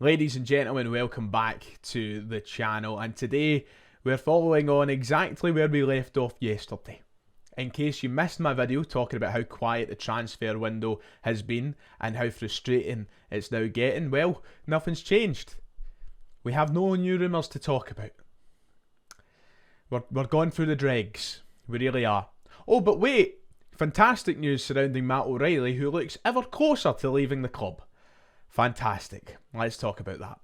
Ladies and gentlemen, welcome back to the channel, and today we're following on exactly where we left off yesterday. In case you missed my video talking about how quiet the transfer window has been and how frustrating it's now getting, well, nothing's changed. We have no new rumours to talk about. We're going through the dregs. We really are. Oh, but wait! Fantastic news surrounding Matt O'Reilly, who looks ever closer to leaving the club. Fantastic. Let's talk about that.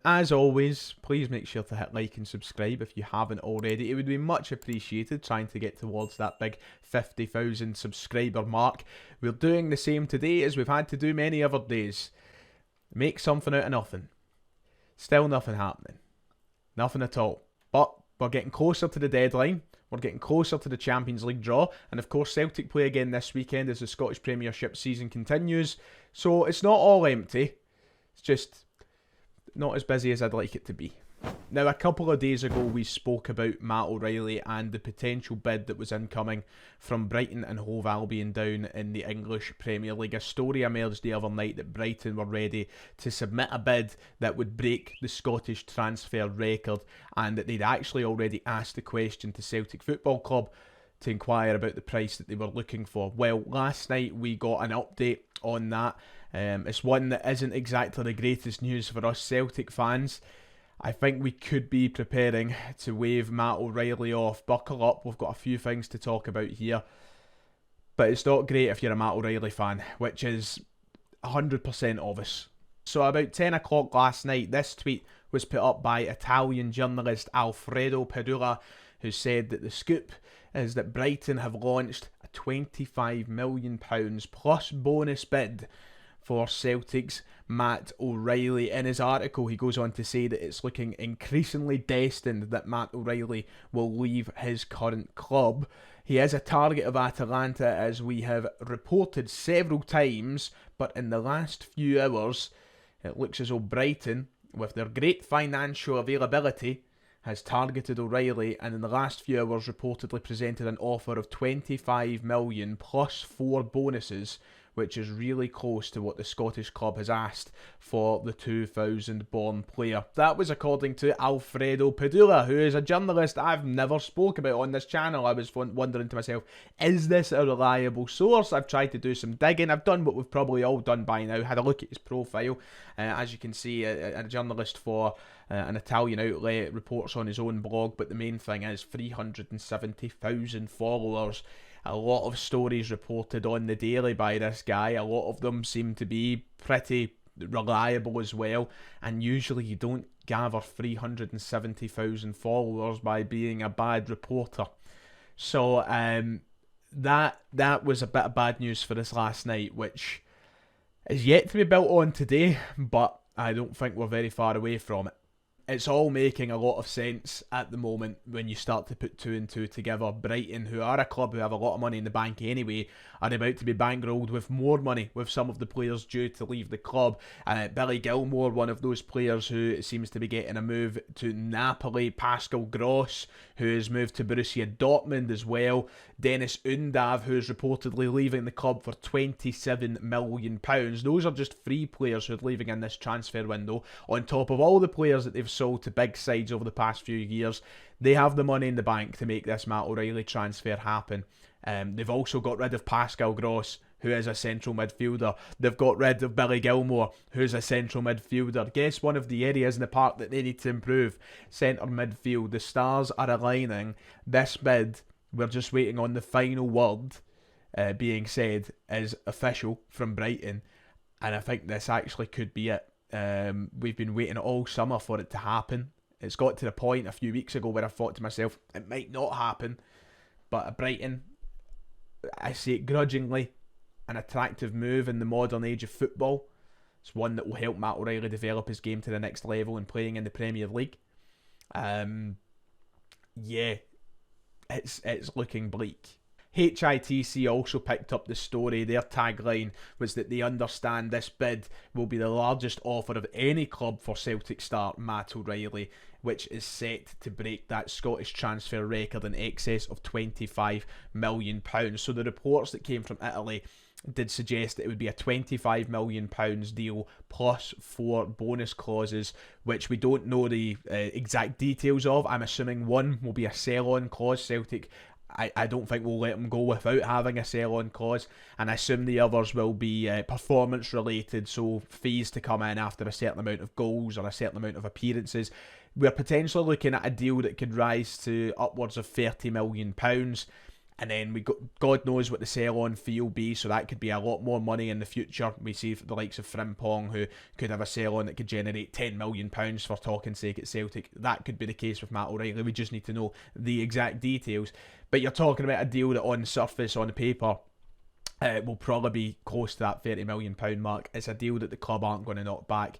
As always, please make sure to hit like and subscribe if you haven't already. It would be much appreciated, trying to get towards that big 50,000 subscriber mark. We're doing the same today as we've had to do many other days. Make something out of nothing. Still nothing happening. Nothing at all. But we're getting closer to the deadline. We're getting closer to the Champions League draw. And of course, Celtic play again this weekend as the Scottish Premiership season continues. So it's not all empty. It's just not as busy as I'd like it to be. Now, a couple of days ago, we spoke about Matt O'Reilly and the potential bid that was incoming from Brighton and Hove Albion down in the English Premier League. A story emerged the other night that Brighton were ready to submit a bid that would break the Scottish transfer record, and that they'd actually already asked the question to Celtic Football Club to inquire about the price that they were looking for. Well, last night we got an update on that. It's one that isn't exactly the greatest news for us Celtic fans. I think we could be preparing to wave Matt O'Reilly off. Buckle up, we've got a few things to talk about here. But it's not great if you're a Matt O'Reilly fan, which is 100% of us. So about 10 o'clock last night, this tweet was put up by Italian journalist Alfredo Padula, who said that the scoop is that Brighton have launched a £25 million plus bonus bid for Celtic's Matt O'Reilly. In his article, he goes on to say that it's looking increasingly destined that Matt O'Reilly will leave his current club. He is a target of Atalanta, as we have reported several times, but in the last few hours, it looks as though Brighton, with their great financial availability, has targeted O'Reilly, and in the last few hours reportedly presented an offer of 25 million plus 4 bonuses, which is really close to what the Scottish club has asked for the 2000-born player. That was according to Alfredo Padula, who is a journalist I've never spoke about on this channel. I was wondering to myself, is this a reliable source? I've tried to do some digging. I've done what we've probably all done by now, had a look at his profile. As you can see, a journalist for an Italian outlet, reports on his own blog, but the main thing is 370,000 followers. A lot of stories reported on the daily by this guy. A lot of them seem to be pretty reliable as well. And usually you don't gather 370,000 followers by being a bad reporter. So that was a bit of bad news for us last night, which is yet to be built on today, but I don't think we're very far away from it. It's all making a lot of sense at the moment when you start to put two and two together. Brighton, who are a club who have a lot of money in the bank anyway, are about to be bankrolled with more money with some of the players due to leave the club. Billy Gilmour, one of those players who seems to be getting a move to Napoli. Pascal Gross, who has moved to Borussia Dortmund as well. Dennis Undav, who is reportedly leaving the club for £27 million. Those are just 3 players who are leaving in this transfer window, on top of all the players that they've sold to big sides over the past few years. They have the money in the bank to make this Matt O'Reilly transfer happen. They've also got rid of Pascal Gross, who is a central midfielder. They've got rid of Billy Gilmour, who's a central midfielder. Guess one of the areas in the park that they need to improve? Centre midfield. The stars are aligning. This bid, we're just waiting on the final word being said, is official from Brighton. And I think this actually could be it. We've been waiting all summer for it to happen. It's got to the point a few weeks ago where I thought to myself, it might not happen. But at Brighton, I say it grudgingly, an attractive move in the modern age of football. It's one that will help Matt O'Reilly develop his game to the next level and playing in the Premier League. Yeah, it's looking bleak. HITC also picked up the story. Their tagline was that they understand this bid will be the largest offer of any club for Celtic star Matt O'Reilly, which is set to break that Scottish transfer record in excess of £25 million. So the reports that came from Italy did suggest that it would be a £25 million deal plus 4 bonus clauses, which we don't know the exact details of. I'm assuming one will be a sell-on clause. Celtic, I don't think we'll let them go without having a sell-on clause, and I assume the others will be performance related, so fees to come in after a certain amount of goals or a certain amount of appearances. We're potentially looking at a deal that could rise to upwards of £30 million. And then God knows what the sell-on fee will be, so that could be a lot more money in the future. We see the likes of Frimpong, who could have a sell-on that could generate £10 million for talking's sake at Celtic. That could be the case with Matt O'Reilly. We just need to know the exact details. But you're talking about a deal that on surface, on paper, will probably be close to that £30 million mark. It's a deal that the club aren't going to knock back.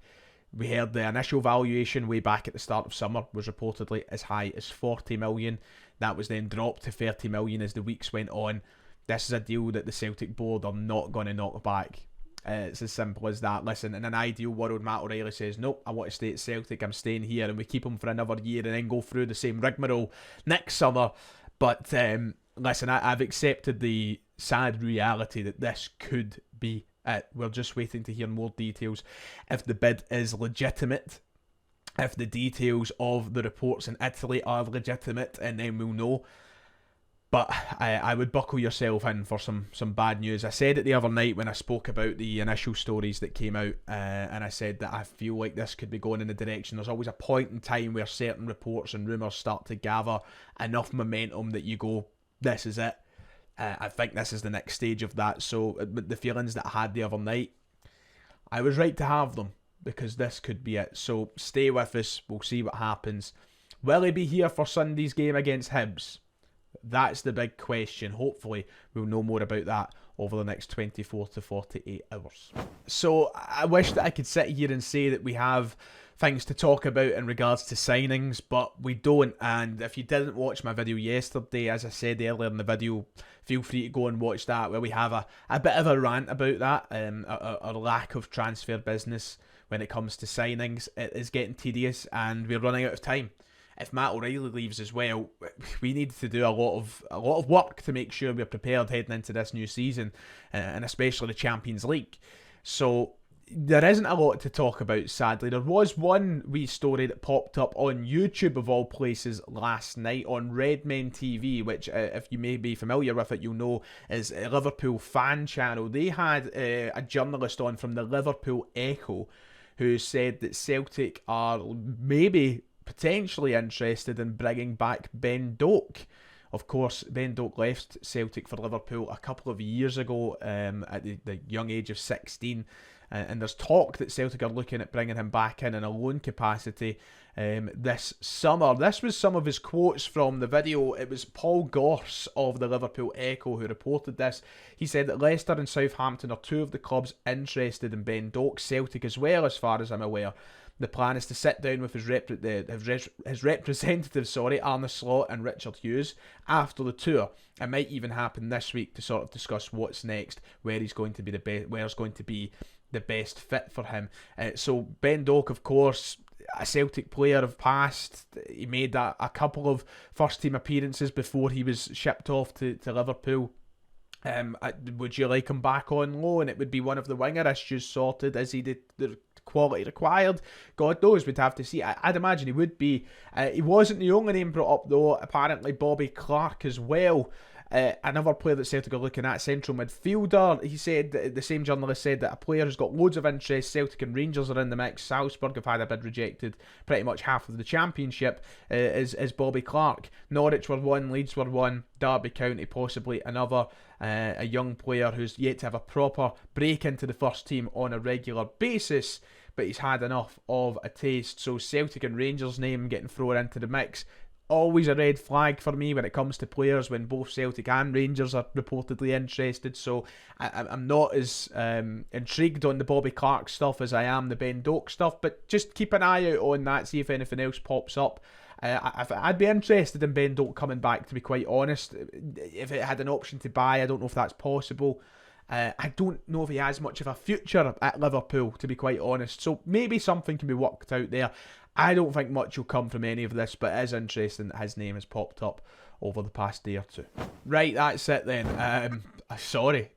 We heard the initial valuation way back at the start of summer was reportedly as high as £40 million. That was then dropped to £30 million as the weeks went on. This is a deal that the Celtic board are not going to knock back. It's as simple as that. Listen, in an ideal world, Matt O'Reilly says, nope, I want to stay at Celtic, I'm staying here, and we keep him for another year and then go through the same rigmarole next summer. But listen, I've accepted the sad reality that this could be it. We're just waiting to hear more details. If the bid is legitimate, if the details of the reports in Italy are legitimate, and then we'll know. But I would buckle yourself in for some bad news. I said it the other night when I spoke about the initial stories that came out, and I said that I feel like this could be going in a direction. There's always a point in time where certain reports and rumours start to gather enough momentum that you go, this is it. I think this is the next stage of that. So the feelings that I had the other night, I was right to have them, because this could be it. So stay with us. We'll see what happens. Will he be here for Sunday's game against Hibs? That's the big question. Hopefully we'll know more about that over the next 24 to 48 hours. So I wish that I could sit here and say that we have things to talk about in regards to signings, but we don't. And if you didn't watch my video yesterday, as I said earlier in the video, feel free to go and watch that, where we have a bit of a rant about that, our lack of transfer business when it comes to signings. It is getting tedious and we're running out of time. If Matt O'Reilly leaves as well, we need to do a lot of work to make sure we're prepared heading into this new season, and especially the Champions League. So there isn't a lot to talk about, sadly. There was one wee story that popped up on YouTube, of all places, last night on Redmen TV, which, if you may be familiar with it, you'll know is a Liverpool fan channel. They had a journalist on from the Liverpool Echo who said that Celtic are maybe potentially interested in bringing back Ben Doak. Of course, Ben Doak left Celtic for Liverpool a couple of years ago at the young age of 16. And there's talk that Celtic are looking at bringing him back in a loan capacity this summer. This was some of his quotes from the video. It was Paul Gorse of the Liverpool Echo who reported this. He said that Leicester and Southampton are two of the clubs interested in Ben Doak. Celtic as well, as far as I'm aware. The plan is to sit down with his representatives, Arne Slot and Richard Hughes, after the tour. It might even happen this week to sort of discuss what's next, where's going to be the best fit for him. So Ben Doak, of course, a Celtic player of past. He made a couple of first team appearances before he was shipped off to Liverpool. Would you like him back on loan? It would be one of the winger issues sorted. Is he the quality required? God knows, we'd have to see. I'd imagine he would be. He wasn't the only name brought up though. Apparently Bobby Clark as well. Another player that Celtic are looking at, central midfielder. He said, the same journalist said, that a player who's got loads of interest. Celtic and Rangers are in the mix. Salzburg have had a bid rejected pretty much half of the championship. Is Bobby Clark. Norwich were one, Leeds were one, Derby County possibly another. A young player who's yet to have a proper break into the first team on a regular basis, but he's had enough of a taste. So Celtic and Rangers' name getting thrown into the mix. Always a red flag for me when it comes to players when both Celtic and Rangers are reportedly interested. So I'm not as intrigued on the Bobby Clark stuff as I am the Ben Doak stuff, but just keep an eye out on that, see if anything else pops up. I'd be interested in Ben Doak coming back, to be quite honest. If it had an option to buy, I don't know if that's possible. I don't know if he has much of a future at Liverpool, to be quite honest. So maybe something can be worked out there. I don't think much will come from any of this, but it is interesting that his name has popped up over the past day or two. Right, that's it then. Sorry.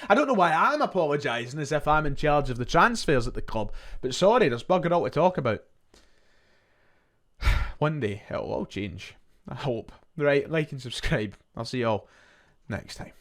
I don't know why I'm apologising as if I'm in charge of the transfers at the club. But sorry, there's bugger all to talk about. One day, it'll all change. I hope. Right, like and subscribe. I'll see you all next time.